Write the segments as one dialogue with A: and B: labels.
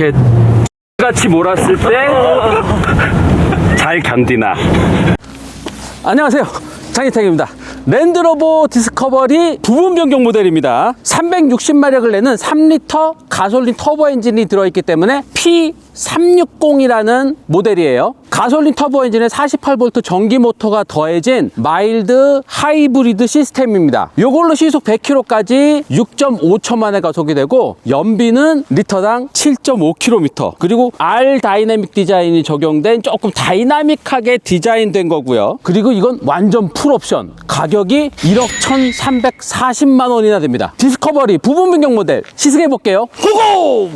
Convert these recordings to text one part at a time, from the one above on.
A: 이렇게 같이 몰았을 때 잘 견디나. 안녕하세요, 장희택입니다. 랜드로버 디스커버리 부분 변경 모델입니다. 360마력을 내는 3리터 가솔린 터보 엔진이 들어있기 때문에 P360이라는 모델이에요. 가솔린 터보 엔진에 48V 전기 모터가 더해진 마일드 하이브리드 시스템입니다. 이걸로 시속 100km까지 6.5초 만에 가속이 되고 연비는 리터당 7.5km, 그리고 R 다이내믹 디자인이 적용된 조금 다이나믹하게 디자인된 거고요. 그리고 이건 완전 풀옵션, 가격이 1억 1,340만 원이나 됩니다. 디스커버리 부분 변경 모델 시승해 볼게요. 고고!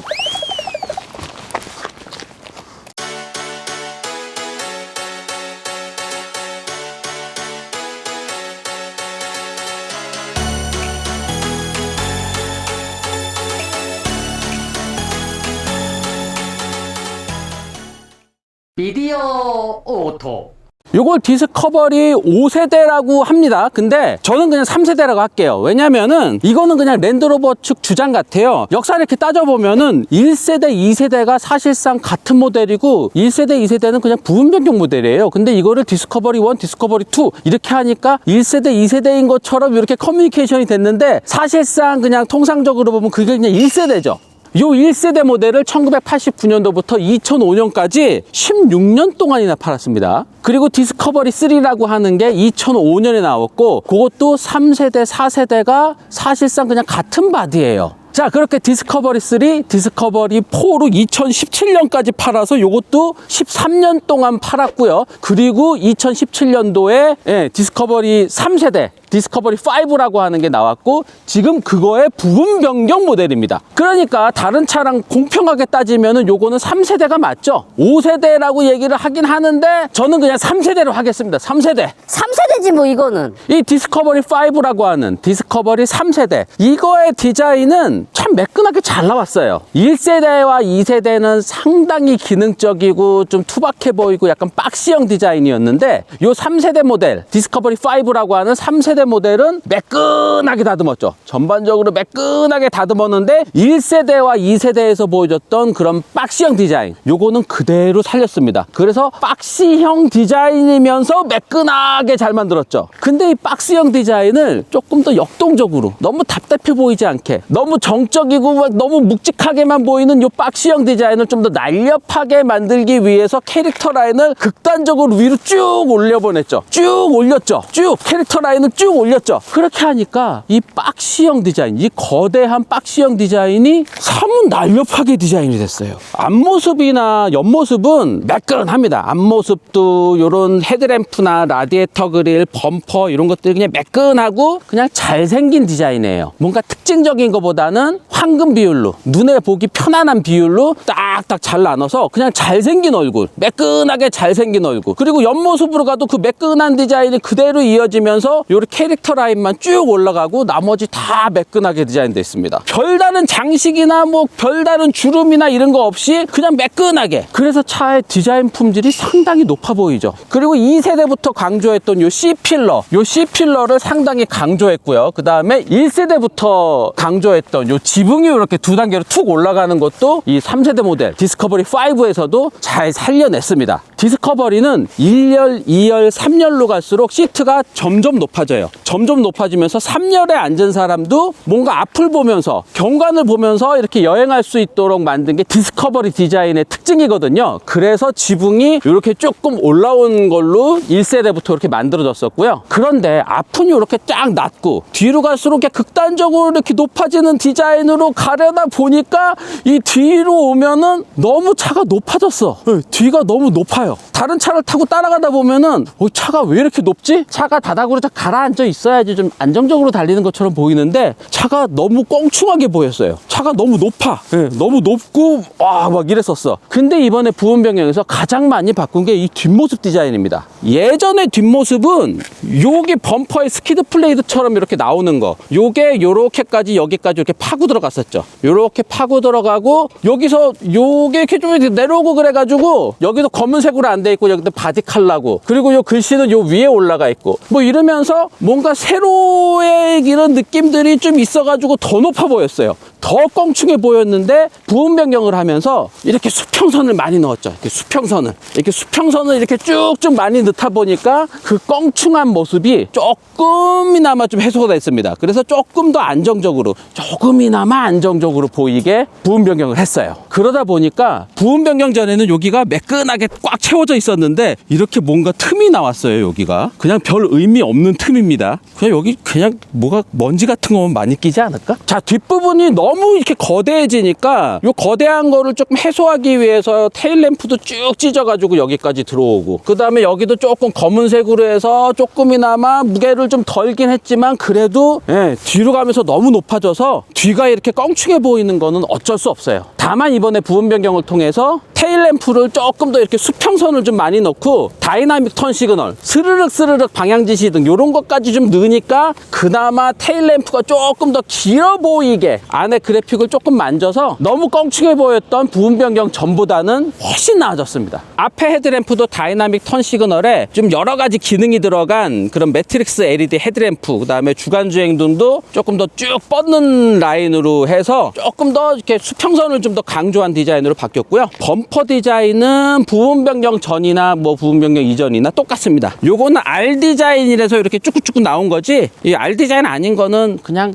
B: 미디어 오토.
A: 요걸 디스커버리 5세대라고 합니다. 근데 저는 그냥 3세대라고 할게요. 왜냐면은 이거는 그냥 랜드로버 측 주장 같아요. 역사를 이렇게 따져보면은 1세대, 2세대가 사실상 같은 모델이고 1세대, 2세대는 그냥 부분 변경 모델이에요. 근데 이거를 디스커버리 1, 디스커버리 2 이렇게 하니까 1세대, 2세대인 것처럼 이렇게 커뮤니케이션이 됐는데 사실상 그냥 통상적으로 보면 그게 그냥 1세대죠. 요 1세대 모델을 1989년도부터 2005년까지 16년 동안이나 팔았습니다. 그리고 디스커버리 3라고 하는 게 2005년에 나왔고 그것도 3세대, 4세대가 사실상 그냥 같은 바디예요. 자, 그렇게 디스커버리 3, 디스커버리 4로 2017년까지 팔아서 요것도 13년 동안 팔았고요. 그리고 2017년도에 디스커버리 3세대, 디스커버리 5라고 하는 게 나왔고 지금 그거의 부분 변경 모델입니다. 그러니까 다른 차랑 공평하게 따지면은 요거는 3세대가 맞죠? 5세대라고 얘기를 하긴 하는데 저는 그냥 3세대로 하겠습니다. 3세대.
B: 3세대지 뭐 이거는.
A: 이 디스커버리 5라고 하는 디스커버리 3세대, 이거의 디자인은 참 매끈하게 잘 나왔어요. 1세대와 2세대는 상당히 기능적이고 좀 투박해 보이고 약간 박스형 디자인이었는데 요 3세대 모델 디스커버리 5라고 하는 3세대 모델은 매끈하게 다듬었죠. 전반적으로 매끈하게 다듬었는데 1세대와 2세대에서 보여줬던 그런 박스형 디자인, 요거는 그대로 살렸습니다. 그래서 박스형 디자인이면서 매끈하게 잘 만들었죠. 근데 이 박스형 디자인을 조금 더 역동적으로, 너무 답답해 보이지 않게, 너무 정적이고 너무 묵직하게만 보이는 이 박스형 디자인을 좀 더 날렵하게 만들기 위해서 캐릭터 라인을 극단적으로 위로 쭉 올려보냈죠. 쭉 올렸죠. 쭉 캐릭터 라인을 쭉 올렸죠. 그렇게 하니까 이 박스형 디자인, 이 거대한 박스형 디자인이 사뭇 날렵하게 디자인이 됐어요. 앞모습이나 옆모습은 매끈합니다. 앞모습도 이런 헤드램프나 라디에이터 그릴, 범퍼 이런 것들이 그냥 매끈하고 그냥 잘생긴 디자인이에요. 뭔가 특징적인 것보다는 황금 비율로, 눈에 보기 편안한 비율로 딱딱 잘 나눠서 그냥 잘생긴 얼굴, 매끈하게 잘생긴 얼굴. 그리고 옆모습으로 가도 그 매끈한 디자인이 그대로 이어지면서 요렇게 캐릭터 라인만 쭉 올라가고 나머지 다 매끈하게 디자인되어 있습니다. 별다른 장식이나 뭐 별다른 주름이나 이런 거 없이 그냥 매끈하게. 그래서 차의 디자인 품질이 상당히 높아 보이죠. 그리고 2세대부터 강조했던 요 C필러, 요 C필러를 상당히 강조했고요. 그 다음에 1세대부터 강조했던 요 지붕이 이렇게 두 단계로 툭 올라가는 것도 이 3세대 모델 디스커버리 5에서도 잘 살려냈습니다. 디스커버리는 1열, 2열, 3열로 갈수록 시트가 점점 높아져요. 점점 높아지면서 3열에 앉은 사람도 뭔가 앞을 보면서, 경관을 보면서 이렇게 여행할 수 있도록 만든 게 디스커버리 디자인의 특징이거든요. 그래서 지붕이 이렇게 조금 올라온 걸로 1세대부터 이렇게 만들어졌었고요. 그런데 앞은 이렇게 쫙 낮고 뒤로 갈수록 이렇게 극단적으로 이렇게 높아지는 디자인으로 가려다 보니까 이 뒤로 오면은 너무 차가 높아졌어. 뒤가 너무 높아요. 다른 차를 타고 따라가다 보면은 차가 왜 이렇게 높지? 차가 바닥으로 좀 가라앉아 있어야지 좀 안정적으로 달리는 것처럼 보이는데 차가 너무 껑충하게 보였어요. 차가 너무 높아. 너무 높고 막 이랬었어. 근데 이번에 부분 변경에서 가장 많이 바꾼 게 이 뒷모습 디자인입니다. 예전의 뒷모습은 요게 범퍼의 스키드 플레이드처럼 이렇게 나오는 거, 요게 요렇게까지 여기까지 이렇게 파고 들어갔었죠. 요렇게 파고 들어가고 여기서 요게 이렇게 좀 내려오고 그래가지고 여기도 검은색으로 안 돼 있고 여기도 바디 컬러고, 그리고 요 글씨는 요 위에 올라가 있고 뭐 이러면서 뭔가 세로의 이런 느낌들이 좀 있어가지고 더 높아 보였어요. 더 껑충해 보였는데 부분 변경을 하면서 이렇게 수평선을 많이 넣었죠. 이렇게 수평선을 이렇게 쭉쭉 많이 넣다 보니까 그 껑충한 모습이 조금이나마 좀 해소가 됐습니다. 그래서 조금 더 안정적으로, 조금이나마 안정적으로 보이게 부분 변경을 했어요. 그러다 보니까 부분 변경 전에는 여기가 매끈하게 꽉 채워져 있었는데 이렇게 뭔가 틈이 나왔어요. 여기가 그냥 별 의미 없는 틈입니다. 그냥 여기 그냥 뭐가 먼지 같은 거면 많이 끼지 않을까? 자, 뒷부분이 너무 이렇게 거대해지니까 요 거대한 거를 조금 해소하기 위해서 테일 램프도 쭉 찢어가지고 여기까지 들어오고, 그 다음에 여기도 조금 검은색으로 해서 조금이나마 무게를 좀 덜긴 했지만 그래도 뒤로 가면서 너무 높아져서 뒤가 이렇게 껑충해 보이는 거는 어쩔 수 없어요. 다만 이번에 부분 변경을 통해서 테일 램프를 조금 더 이렇게 수평선을 좀 많이 넣고 다이나믹 턴 시그널, 스르륵 방향 지시 등 이런 것까지 좀 넣으니까 그나마 테일 램프가 조금 더 길어 보이게 안에 그래픽을 조금 만져서 너무 껑충해 보였던 부분 변경 전보다는 훨씬 나아졌습니다. 앞에 헤드램프도 다이나믹 턴 시그널에 좀 여러 가지 기능이 들어간 그런 매트릭스 LED 헤드램프, 그 다음에 주간 주행등도 조금 더 쭉 뻗는 라인으로 해서 조금 더 이렇게 수평선을 좀 더 강조한 디자인으로 바뀌었고요. 범퍼 디자인은 부분 변경 전이나 뭐 부분 변경 이전이나 똑같습니다. 요거는 R 디자인이라서 이렇게 쭉쭉쭉 나온 거지, 이 R 디자인 아닌 거는 그냥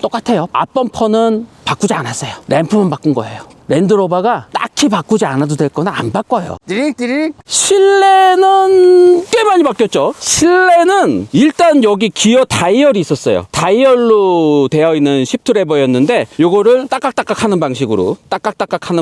A: 똑같아요. 앞범퍼는 바꾸지 않았어요. 램프만 바꾼 거예요. 랜드로버가 딱히 바꾸지 않아도 될 거는 안 바꿔요.
B: 띠릭띠릭.
A: 실내는 꽤 많이 바뀌었죠. 실내는 일단 여기 기어 다이얼이 있었어요. 다이얼로 되어 있는 시프트 레버였는데 요거를 따깍따깍 하는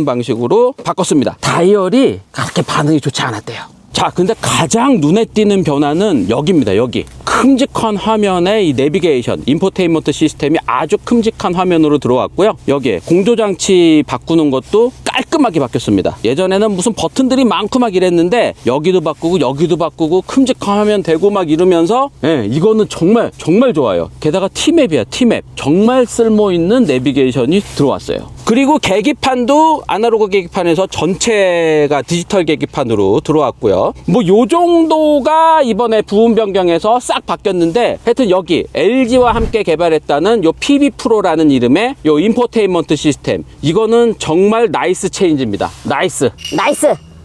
A: 방식으로 바꿨습니다. 다이얼이 그렇게 반응이 좋지 않았대요. 자, 근데 가장 눈에 띄는 변화는 여기입니다. 여기 큼직한 화면에 이 내비게이션, 인포테인먼트 시스템이 아주 큼직한 화면으로 들어왔고요. 여기에 공조장치 바꾸는 것도 깔끔하게 바뀌었습니다. 예전에는 무슨 버튼들이 많고 막 이랬는데 여기도 바꾸고 큼직한 화면 되고 막 이러면서 이거는 정말 좋아요. 게다가 T맵이야. T맵 정말 쓸모있는 내비게이션이 들어왔어요. 그리고 계기판도 아날로그 계기판에서 전체가 디지털 계기판으로 들어왔고요. 뭐 요 정도가 이번에 부분 변경에서 싹 바뀌었는데, 하여튼 여기 LG와 함께 개발했다는 요 PB 프로라는 이름의 요 인포테인먼트 시스템, 이거는 정말 나이스 체인지입니다. 나이스.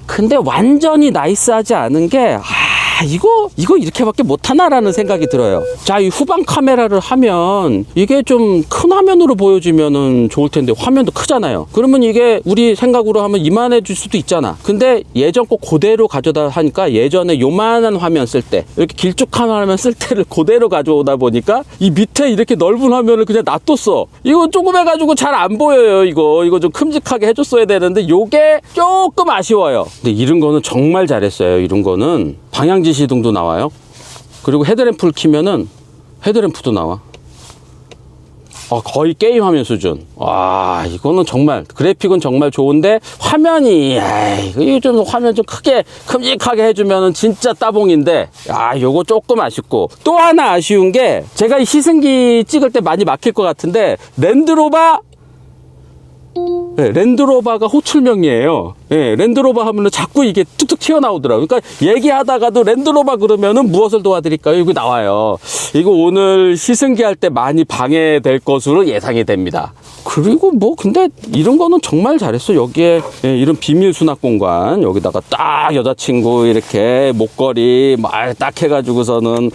A: 근데 완전히 나이스하지 않은 게 이거 이렇게밖에 못하나라는 생각이 들어요. 자, 이 후방 카메라를 하면 이게 좀 큰 화면으로 보여지면은 좋을 텐데 화면도 크잖아요. 그러면 이게 우리 생각으로 하면 이만해질 수도 있잖아. 근데 예전 거 그대로 가져다 하니까 예전에 요만한 화면 쓸 때, 이렇게 길쭉한 화면 쓸 때를 그대로 가져오다 보니까 이 밑에 이렇게 넓은 화면을 그냥 놔뒀어. 이거 조금 해가지고 잘 안 보여요. 이거 좀 큼직하게 해줬어야 되는데 요게 조금 아쉬워요. 근데 이런 거는 정말 잘했어요. 이런 거는 방향 지시등도 나와요. 그리고 헤드램프를 키면은 헤드램프도 나와. 거의 게임 화면 수준. 와, 이거는 정말 그래픽은 정말 좋은데 화면이 이거 좀 화면 좀 크게 큼직하게 해주면은 진짜 따봉인데, 요거 조금 아쉽고, 또 하나 아쉬운 게 제가 이 시승기 찍을 때 많이 막힐 것 같은데 랜드로버가 호출명이에요. 랜드로버 하면은 자꾸 이게 툭툭 튀어나오더라고요. 그러니까 얘기하다가도 랜드로버 그러면은 무엇을 도와드릴까요? 이거 나와요. 이거 오늘 시승기 할 때 많이 방해될 것으로 예상이 됩니다. 그리고 뭐 근데 이런 거는 정말 잘했어. 여기에 이런 비밀 수납 공간, 여기다가 딱 여자친구 이렇게 목걸이 막 딱 해가지고서는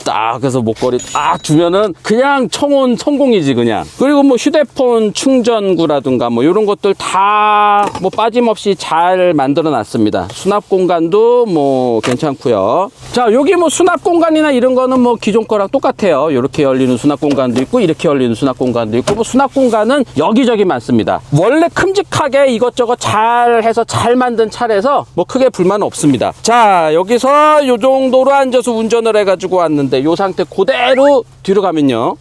A: 딱 해서 목걸이 딱 주면은 그냥 청혼 성공이지 그냥. 그리고 뭐 휴대폰 충전구라든가 뭐 이런 것들 다 뭐 빠짐없이 잘 만들어 놨습니다. 수납 공간도 뭐 괜찮고요. 자, 여기 뭐 수납 공간이나 이런 거는 뭐 기존 거랑 똑같아요. 이렇게 열리는 수납 공간도 있고 이렇게 열리는 수납 공간도 있고, 뭐 수납 공간은 여기저기 많습니다. 원래 큼직하게 이것저것 잘 해서 잘 만든 차라서 뭐 크게 불만은 없습니다. 자, 여기서 요 정도로 앉아서 운전을 해가지고 왔는데 요 상태 그대로 뒤로 가면요,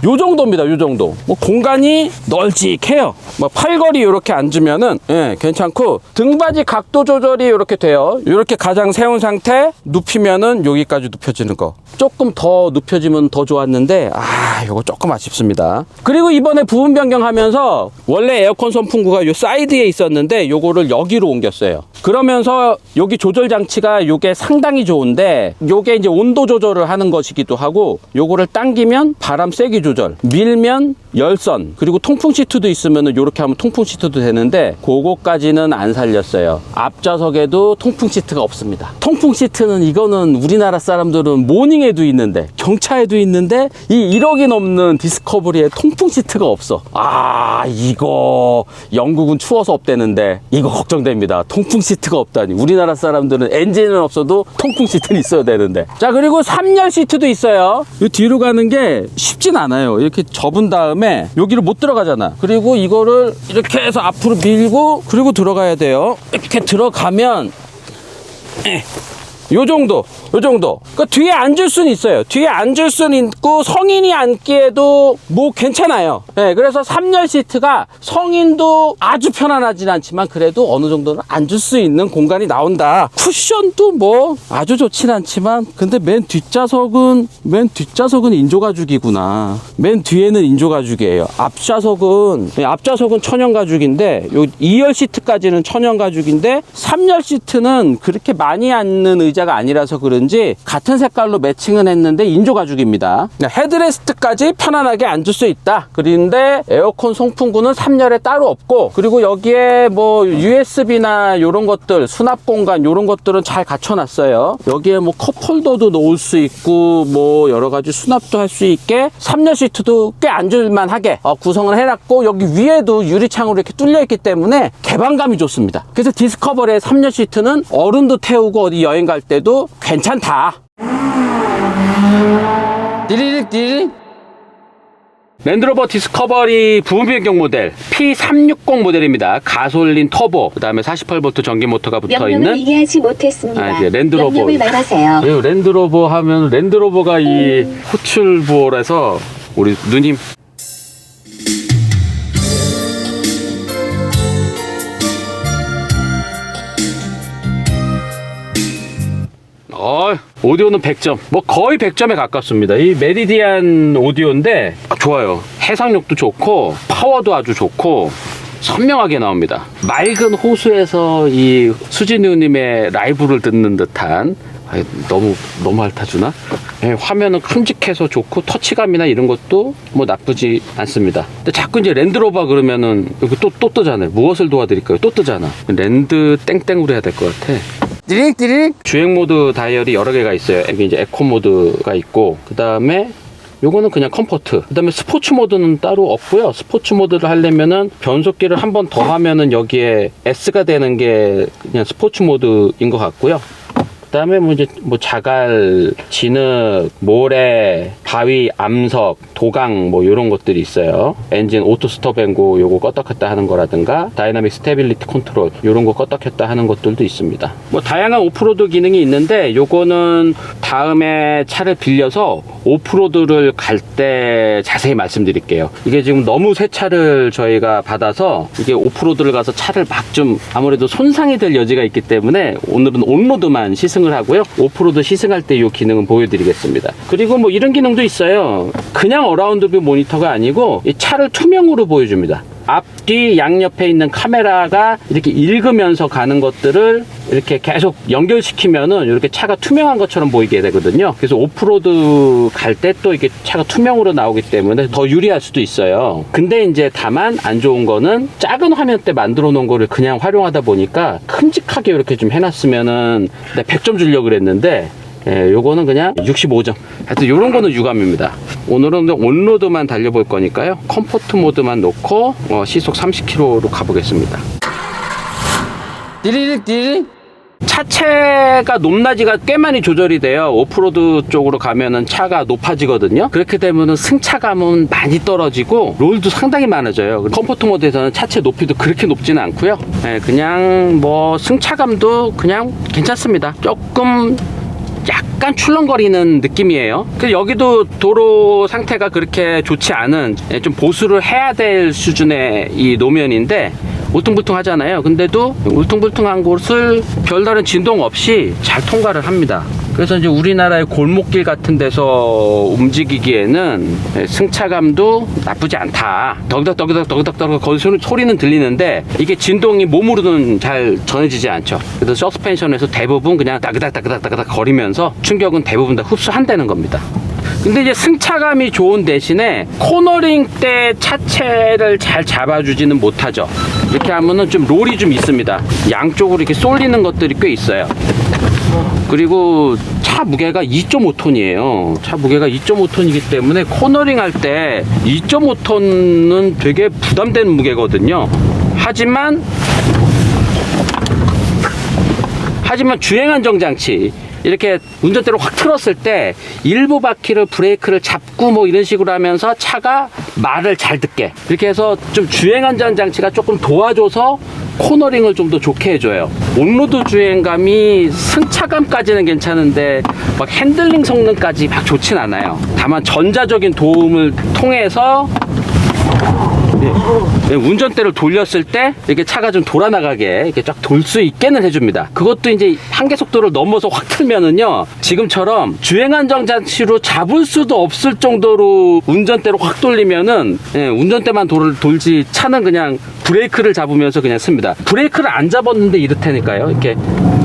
A: 요 정도입니다. 요 정도. 뭐 공간이 널찍해요. 뭐 팔걸이 이렇게 앉으면은 괜찮고, 등받이 각도 조절이 이렇게 돼요. 이렇게 가장 세운 상태 눕히면은 여기까지 눕혀지는 거. 조금 더 눕혀지면 더 좋았는데 요거 조금 아쉽습니다. 그리고 이번에 부분 변경하면서 원래 에어컨 선풍구가 요 사이드에 있었는데 요거를 여기로 옮겼어요. 그러면서 여기 조절 장치가 요게 상당히 좋은데, 요게 이제 온도 조절을 하는 것이기도 하고, 요거를 당기면 바람 세기 조절 조절, 밀면 열선, 그리고 통풍 시트도 있으면 이렇게 하면 통풍 시트도 되는데 그거까지는 안 살렸어요. 앞좌석에도 통풍 시트가 없습니다. 통풍 시트는 이거는 우리나라 사람들은 모닝에도 있는데 경차에도 있는데 이 1억이 넘는 디스커버리에 통풍 시트가 없어. 아, 이거 영국은 추워서 없대는데 이거 걱정됩니다. 통풍 시트가 없다니. 우리나라 사람들은 엔진은 없어도 통풍 시트는 있어야 되는데. 자, 그리고 3열 시트도 있어요. 이 뒤로 가는 게 쉽진 않아요. 이렇게 접은 다음에 여기를 못 들어가잖아. 그리고 이거를 이렇게 해서 앞으로 밀고 그리고 들어가야 돼요. 이렇게 들어가면 요 정도. 그러니까 뒤에 앉을 수는 있어요. 뒤에 앉을 수는 있고 성인이 앉기에도 뭐 괜찮아요. 네, 그래서 3열 시트가 성인도 아주 편안하진 않지만 그래도 어느 정도는 앉을 수 있는 공간이 나온다. 쿠션도 뭐 아주 좋진 않지만 근데 맨 뒷좌석은 인조가죽이구나. 맨 뒤에는 인조가죽이에요. 앞좌석은 천연가죽인데 요 2열 시트까지는 천연가죽인데 3열 시트는 그렇게 많이 앉는 의자가 아니라서 그런지 같은 색깔로 매칭은 했는데 인조가죽입니다. 헤드레스트까지 편안하게 앉을 수 있다. 그런데 에어컨 송풍구는 3열에 따로 없고 그리고 여기에 뭐 USB나 이런 것들 수납 공간 이런 것들은 잘 갖춰놨어요. 여기에 뭐 컵홀더도 놓을 수 있고 뭐 여러 가지 수납도 할 수 있게 3열 시트도 꽤 앉을만하게 구성을 해놨고 여기 위에도 유리창으로 이렇게 뚫려 있기 때문에 개방감이 좋습니다. 그래서 디스커버리의 3열 시트는 어른도 태우고 어디 여행 갈 때도 괜찮다. 디리릭 랜드로버 디스커버리 부분 변경 모델 P360 모델입니다. 가솔린 터보, 그 다음에 48V 전기 모터가 붙어있는
C: 명령을 이해하지 못했습니다.
A: 랜드로버.
C: 명령을 말하세요.
A: 랜드로버 하면 랜드로버가 이 호출볼에서 우리 누님 오디오는 100점, 뭐 거의 100점에 가깝습니다. 이 메리디안 오디오인데 좋아요. 해상력도 좋고 파워도 아주 좋고 선명하게 나옵니다. 맑은 호수에서 이 수진우님의 라이브를 듣는 듯한 너무 핥아주나? 화면은 큼직해서 좋고 터치감이나 이런 것도 뭐 나쁘지 않습니다. 근데 자꾸 이제 랜드로버 그러면은 여기 또 뜨잖아요. 무엇을 도와드릴까요? 또 뜨잖아. 랜드 땡땡으로 해야 될 것 같아. 디릭 주행 모드 다이얼이 여러 개가 있어요. 여기 이제 에코 모드가 있고 그 다음에 요거는 그냥 컴포트. 그 다음에 스포츠 모드는 따로 없고요. 스포츠 모드를 하려면은 변속기를 한 번 더 하면은 여기에 S가 되는 게 그냥 스포츠 모드인 것 같고요. 그 다음에 뭐 이제 뭐 자갈, 진흙, 모래, 바위, 암석, 도강 뭐 이런 것들이 있어요. 엔진 오토 스톱 앤고 요거 껐다 켰다 하는 거라든가 다이나믹 스테빌리티 컨트롤 요런 거 껐다 켰다 하는 것들도 있습니다. 뭐 다양한 오프로드 기능이 있는데 요거는 다음에 차를 빌려서 오프로드를 갈 때 자세히 말씀드릴게요. 이게 지금 너무 새 차를 저희가 받아서 이게 오프로드를 가서 차를 막 좀 아무래도 손상이 될 여지가 있기 때문에 오늘은 온로드만 시승을 하고요. 오프로드 시승할 때 이 기능은 보여드리겠습니다. 그리고 뭐 이런 기능도 있어요. 그냥 어라운드 뷰 모니터가 아니고 이 차를 투명으로 보여줍니다. 앞뒤 양옆에 있는 카메라가 이렇게 읽으면서 가는 것들을 이렇게 계속 연결시키면은 이렇게 차가 투명한 것처럼 보이게 되거든요. 그래서 오프로드 갈 때 또 이게 차가 투명으로 나오기 때문에 더 유리할 수도 있어요. 근데 이제 다만 안 좋은 거는 작은 화면 때 만들어 놓은 거를 그냥 활용하다 보니까 큼직하게 이렇게 좀 해놨으면은 내가 100점 주려고 그랬는데 요거는 그냥 65점. 하여튼 요런 거는 유감입니다. 오늘은 온로드만 달려볼 거니까요. 컴포트 모드만 놓고 시속 30km로 가보겠습니다. 디리릭 차체가 높낮이가 꽤 많이 조절이 돼요. 오프로드 쪽으로 가면은 차가 높아지거든요. 그렇게 되면은 승차감은 많이 떨어지고 롤도 상당히 많아져요. 컴포트 모드에서는 차체 높이도 그렇게 높지는 않고요. 그냥 뭐 승차감도 그냥 괜찮습니다. 조금 약간 출렁거리는 느낌이에요. 그래서 여기도 도로 상태가 그렇게 좋지 않은 좀 보수를 해야 될 수준의 이 노면인데 울퉁불퉁 하잖아요. 근데도 울퉁불퉁한 곳을 별다른 진동 없이 잘 통과를 합니다. 그래서 이제 우리나라의 골목길 같은 데서 움직이기에는 승차감도 나쁘지 않다. 덕덕 거기 소리는 들리는데 이게 진동이 몸으로는 잘 전해지지 않죠. 그래서 서스펜션에서 대부분 그냥 따그닥 거리면서 충격은 대부분 다 흡수한다는 겁니다. 근데 이제 승차감이 좋은 대신에 코너링 때 차체를 잘 잡아주지는 못하죠. 이렇게 하면은 좀 롤이 좀 있습니다. 양쪽으로 이렇게 쏠리는 것들이 꽤 있어요. 그리고 차 무게가 2.5톤이에요. 차 무게가 2.5톤이기 때문에 코너링 할 때 2.5톤은 되게 부담되는 무게거든요. 하지만 주행 안정 장치 이렇게 운전대로 확 틀었을 때 일부 바퀴를 브레이크를 잡고 뭐 이런 식으로 하면서 차가 말을 잘 듣게 이렇게 해서 좀 주행 안전 장치가 조금 도와줘서 코너링을 좀 더 좋게 해줘요. 온로드 주행감이 승차감까지는 괜찮은데 막 핸들링 성능까지 막 좋진 않아요. 다만 전자적인 도움을 통해서 운전대를 돌렸을 때 이렇게 차가 좀 돌아나가게 이렇게 쫙 돌 수 있게는 해줍니다. 그것도 이제 한계 속도를 넘어서 확 틀면은요, 지금처럼 주행안정 장치로 잡을 수도 없을 정도로 운전대로 확 돌리면은 운전대만 돌지 차는 그냥 브레이크를 잡으면서 그냥 씁니다. 브레이크를 안 잡았는데 이렇다니까요. 이렇게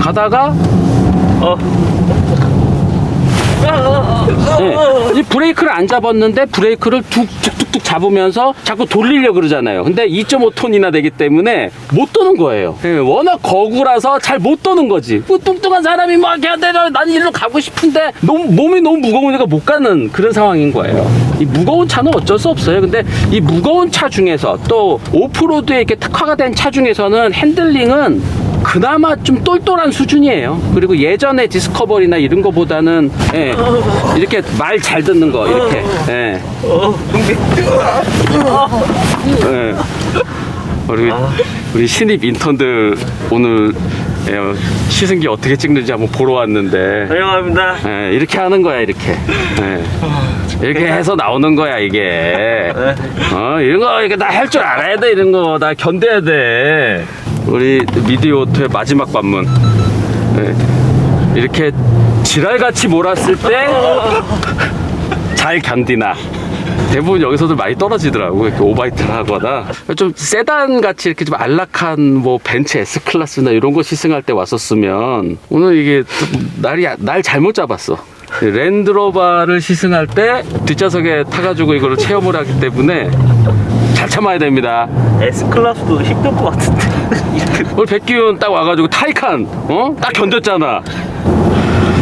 A: 가다가 이 브레이크를 안 잡았는데 브레이크를 툭툭툭 잡으면서 자꾸 돌리려고 그러잖아요. 근데 2.5톤이나 되기 때문에 못 도는 거예요. 워낙 거구라서 잘 못 도는 거지. 뭐 뚱뚱한 사람이 막 해야 돼, 난 이리로 가고 싶은데 몸이 너무 무거우니까 못 가는 그런 상황인 거예요. 이 무거운 차는 어쩔 수 없어요. 근데 이 무거운 차 중에서 또 오프로드에 이렇게 특화가 된 차 중에서는 핸들링은 그나마 좀 똘똘한 수준이에요. 그리고 예전에 디스커버리나 이런 거보다는 이렇게 말 잘 듣는 거 이렇게 우리 신입 인턴들 오늘 시승기 어떻게 찍는지 한번 보러 왔는데
D: 환영합니다.
A: 이렇게 하는 거야. 이렇게 이렇게 해서 나오는 거야 이게. 이런 거 이렇게 나 할 줄 알아야 돼. 이런 거 나 견뎌야 돼. 우리 미디오토의 마지막 관문. 이렇게 지랄같이 몰았을 때 잘 견디나. 대부분 여기서도 많이 떨어지더라고. 이렇게 오바이트를 하거나 좀 세단 같이 이렇게 좀 안락한 뭐 벤츠 S 클래스나 이런 거 시승할 때 왔었으면 오늘 이게 날 잘못 잡았어. 랜드로버를 시승할 때 뒷좌석에 타가지고 이거를 체험을 하기 때문에 잘 참아야 됩니다.
D: S클래스도 힘들 것 같은데.
A: 오늘 백기훈 딱 와가지고 타이칸 딱 견뎠잖아.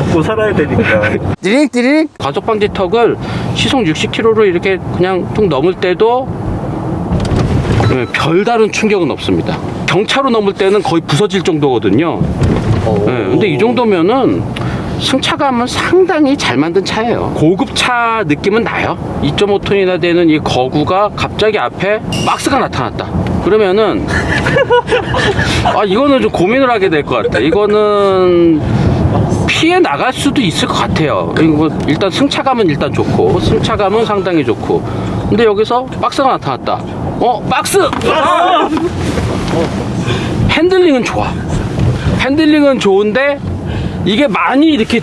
D: 먹고 살아야 되니까.
A: 띠릭띠릭. 과속 방지 턱을 시속 60km로 이렇게 그냥 좀 넘을 때도 별다른 충격은 없습니다. 경차로 넘을 때는 거의 부서질 정도거든요. 근데 이 정도면은 승차감은 상당히 잘 만든 차예요. 고급차 느낌은 나요. 2.5톤이나 되는 이 거구가 갑자기 앞에 박스가 나타났다. 그러면은 이거는 좀 고민을 하게 될 것 같다. 이거는 피해 나갈 수도 있을 것 같아요. 그리고 일단 승차감은 일단 좋고, 승차감은 상당히 좋고. 근데 여기서 박스가 나타났다. 박스! 핸들링은 좋아. 핸들링은 좋은데 이게 많이 이렇게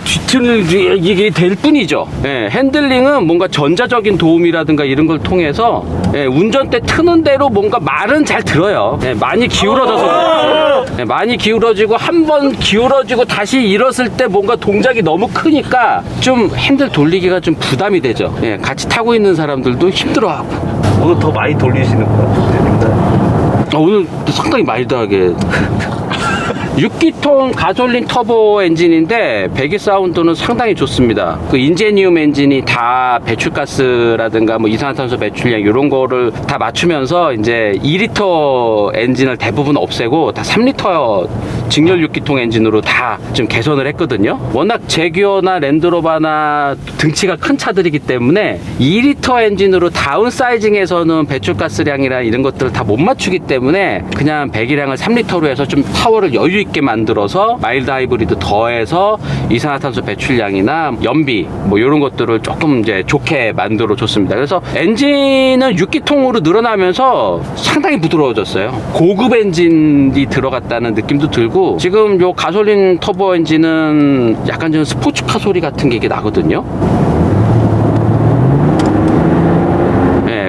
A: 이게 될 뿐이죠. 핸들링은 뭔가 전자적인 도움이라든가 이런 걸 통해서 운전대 트는 대로 뭔가 말은 잘 들어요. 많이 기울어져서 많이 기울어지고 한 번 기울어지고 다시 일었을 때 뭔가 동작이 너무 크니까 좀 핸들 돌리기가 좀 부담이 되죠. 같이 타고 있는 사람들도 힘들어하고.
D: 오늘 더 많이 돌리시는 것 같은데.
A: 오늘 상당히 마일드하게 6기통 가솔린 터보 엔진인데 배기 사운드는 상당히 좋습니다. 그 인제니움 엔진이 다 배출가스라든가 뭐 이산화탄소 배출량 이런 거를 다 맞추면서 이제 2리터 엔진을 대부분 없애고 다 3리터 직렬 6기통 엔진으로 다 좀 개선을 했거든요. 워낙 제규어나 랜드로버나 등치가 큰 차들이기 때문에 2리터 엔진으로 다운 사이징에서는 배출가스량이나 이런 것들을 다 못 맞추기 때문에 그냥 배기량을 3리터로 해서 좀 파워를 여유 있게 만들어서 마일드 하이브리드 더해서 이산화탄소 배출량이나 연비 뭐 이런 것들을 조금 이제 좋게 만들어 줬습니다. 그래서 엔진은 6기통으로 늘어나면서 상당히 부드러워졌어요. 고급 엔진이 들어갔다는 느낌도 들고, 지금 요 가솔린 터보 엔진은 약간 좀 스포츠카 소리 같은 게 이게 나거든요.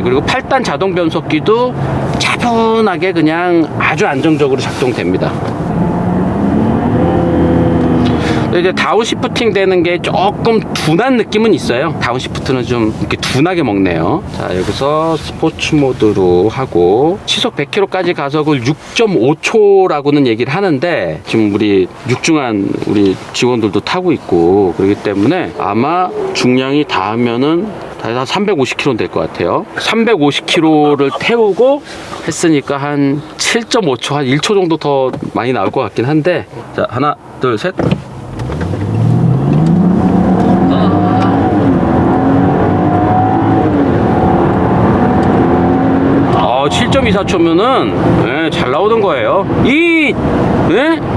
A: 그리고 8단 자동 변속기도 차분하게 그냥 아주 안정적으로 작동됩니다. 이제 다운시프팅 되는 게 조금 둔한 느낌은 있어요. 다운시프트는 좀 이렇게 둔하게 먹네요. 자, 여기서 스포츠 모드로 하고 시속 100km까지 가속을 6.5초라고는 얘기를 하는데 지금 우리 육중한 우리 직원들도 타고 있고 그렇기 때문에 아마 중량이 닿으면은 한 350km 될 것 같아요. 350km를 태우고 했으니까 한 7.5초, 한 1초 정도 더 많이 나올 것 같긴 한데. 자, 하나, 둘, 셋. 7.24초면은 잘 나오는 거예요. 이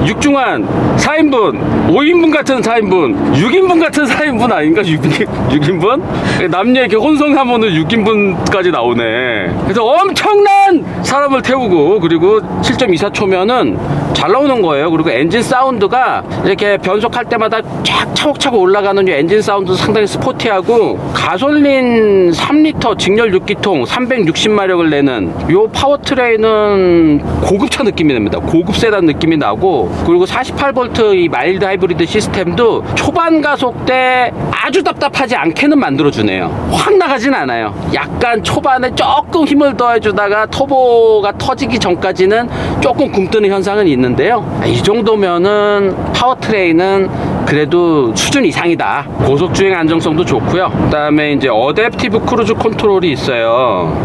A: 육중한 4인분, 5인분 같은 4인분, 6인분 같은 4인분 아닌가? 6인분? 남녀 이렇게 혼성하면은 6인분까지 나오네. 그래서 엄청난 사람을 태우고 그리고 7.24초면은 잘 나오는 거예요. 그리고 엔진 사운드가 이렇게 변속할 때마다 쫙 차곡차곡 올라가는 이 엔진 사운드 상당히 스포티하고 가솔린 3리터 직렬 6기통 360마력을 내는 요 파워트레인은 고급차 느낌이 납니다. 고급 세단 느낌이 나고 그리고 48V 이 마일드 하이브리드 시스템도 초반 가속 때 아주 답답하지 않게는 만들어주네요. 확 나가진 않아요. 약간 초반에 조금 힘을 더해주다가 터보가 터지기 전까지는 조금 굼뜨는 현상은 있는데요. 이 정도면은 파워트레인은 그래도 수준 이상이다. 고속주행 안정성도 좋고요. 그 다음에 이제 어댑티브 크루즈 컨트롤이 있어요.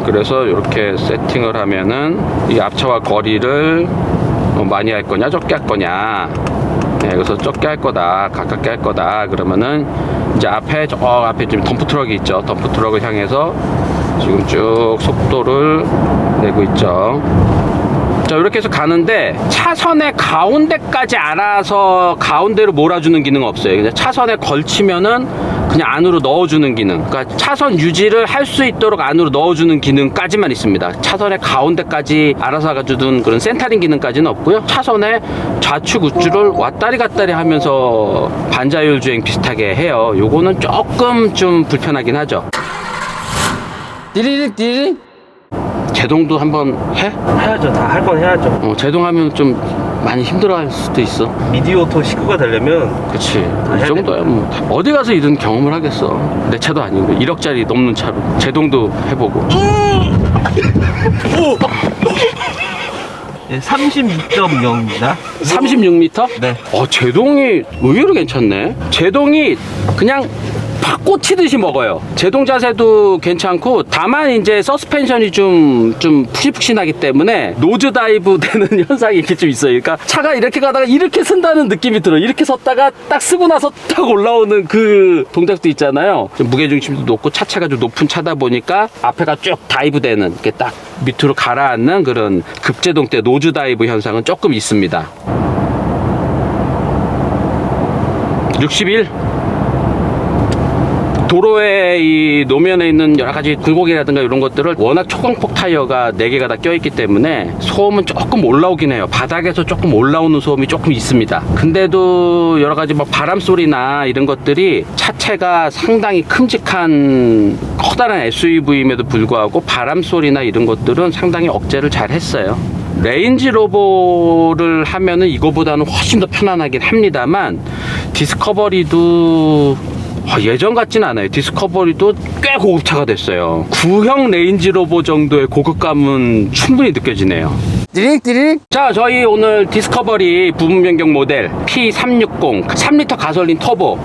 A: 그래서 이렇게 세팅을 하면은 이 앞차와 거리를 많이 할 거냐 적게 할 거냐, 그래서 적게 할 거다 가깝게 할 거다 그러면은 이제 앞에 앞에 지금 덤프트럭이 있죠. 덤프트럭을 향해서 지금 쭉 속도를 내고 있죠. 자, 이렇게 해서 가는데 차선의 가운데까지 알아서 가운데로 몰아주는 기능은 없어요. 그냥 차선에 걸치면은 그냥 안으로 넣어주는 기능, 그러니까 차선 유지를 할 수 있도록 안으로 넣어주는 기능까지만 있습니다. 차선의 가운데까지 알아서 가주는 그런 센터링 기능까지는 없고요. 차선의 좌측 우측을 왔다리 갔다리 하면서 반자율 주행 비슷하게 해요. 요거는 조금 좀 불편하긴 하죠. 띠리릭 제동도 한번 해?
D: 해야죠. 다 할 건 해야죠.
A: 제동하면 좀 많이 힘들어할 수도 있어.
D: 미디오토 식구가 되려면
A: 그치, 이
D: 해야
A: 정도야. 뭐 어디 가서 이런 경험을 하겠어. 내 차도 아니고 1억짜리 넘는 차로 제동도 해보고.
D: 36.0입니다.
A: 36m?
D: 네.
A: 제동이 의외로 괜찮네. 제동이 그냥 팍 꽂히듯이 먹어요. 제동 자세도 괜찮고, 다만 이제 서스펜션이 좀 푹신푹신하기 때문에 노즈 다이브 되는 현상이 이렇게 좀 있어요. 그러니까 차가 이렇게 가다가 이렇게 쓴다는 느낌이 들어. 이렇게 섰다가 딱 쓰고 나서 딱 올라오는 그 동작도 있잖아요. 좀 무게중심도 높고 차체가 좀 높은 차다 보니까 앞에가 쭉 다이브 되는, 이렇게 딱 밑으로 가라앉는 그런 급제동 때 노즈 다이브 현상은 조금 있습니다. 61. 도로에 이 노면에 있는 여러 가지 굴곡이라든가 이런 것들을 워낙 초광폭 타이어가 4개가 다 껴있기 때문에 소음은 조금 올라오긴 해요. 바닥에서 조금 올라오는 소음이 조금 있습니다. 근데도 여러 가지 뭐 바람 소리나 이런 것들이 차체가 상당히 큼직한 커다란 SUV임에도 불구하고 바람 소리나 이런 것들은 상당히 억제를 잘 했어요. 레인지 로버를 하면은 이거보다는 훨씬 더 편안하긴 합니다만, 디스커버리도 예전 같진 않아요. 디스커버리도 꽤 고급차가 됐어요. 구형 레인지로버 정도의 고급감은 충분히 느껴지네요. 띠링띠링. 자, 저희 오늘 디스커버리 부분 변경 모델 P360 3리터 가솔린 터보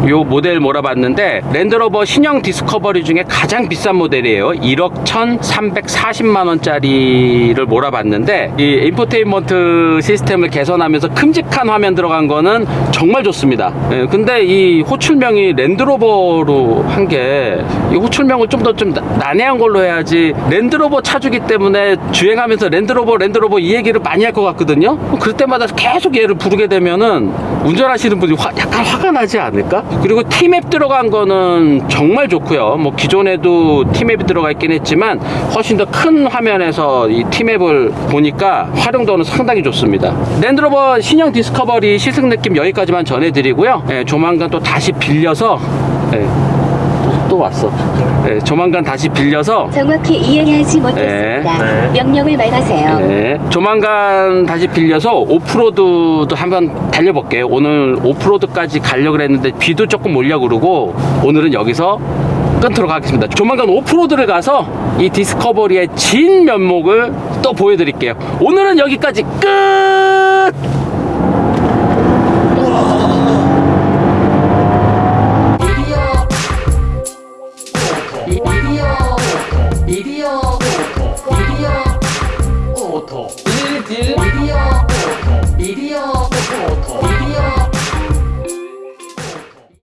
A: 요 모델 몰아봤는데, 랜드로버 신형 디스커버리 중에 가장 비싼 모델이에요. 1억 1,340만원짜리를 몰아봤는데, 이 인포테인먼트 시스템을 개선하면서 큼직한 화면 들어간 거는 정말 좋습니다. 근데 이 호출명이 랜드로버로 한 게, 이 호출명을 좀 더 난해한 걸로 해야지, 랜드로버 차주기 때문에 주행하면서 랜드로버 이 얘기를 많이 할 것 같거든요. 그럴 때마다 계속 얘를 부르게 되면은 운전하시는 분이 약간 화가 나지 않을까? 그리고 T맵 들어간 거는 정말 좋고요. 뭐 기존에도 T맵이 들어가 있긴 했지만 훨씬 더 큰 화면에서 이 T맵을 보니까 활용도는 상당히 좋습니다. 랜드로버 신형 디스커버리 시승 느낌 여기까지만 전해드리고요. 조만간 또 다시 빌려서 또 또 왔어. 네, 조만간 다시 빌려서
C: 정확히 이해하지 못했습니다.
D: 네.
C: 명령을 말하세요.
A: 네, 조만간 다시 빌려서 오프로드도 한번 달려볼게요. 오늘 오프로드까지 가려고 했는데 비도 조금 오려고 그러고 오늘은 여기서 끊도록 하겠습니다. 조만간 오프로드를 가서 이 디스커버리의 진 면목을 또 보여드릴게요. 오늘은 여기까지 끝!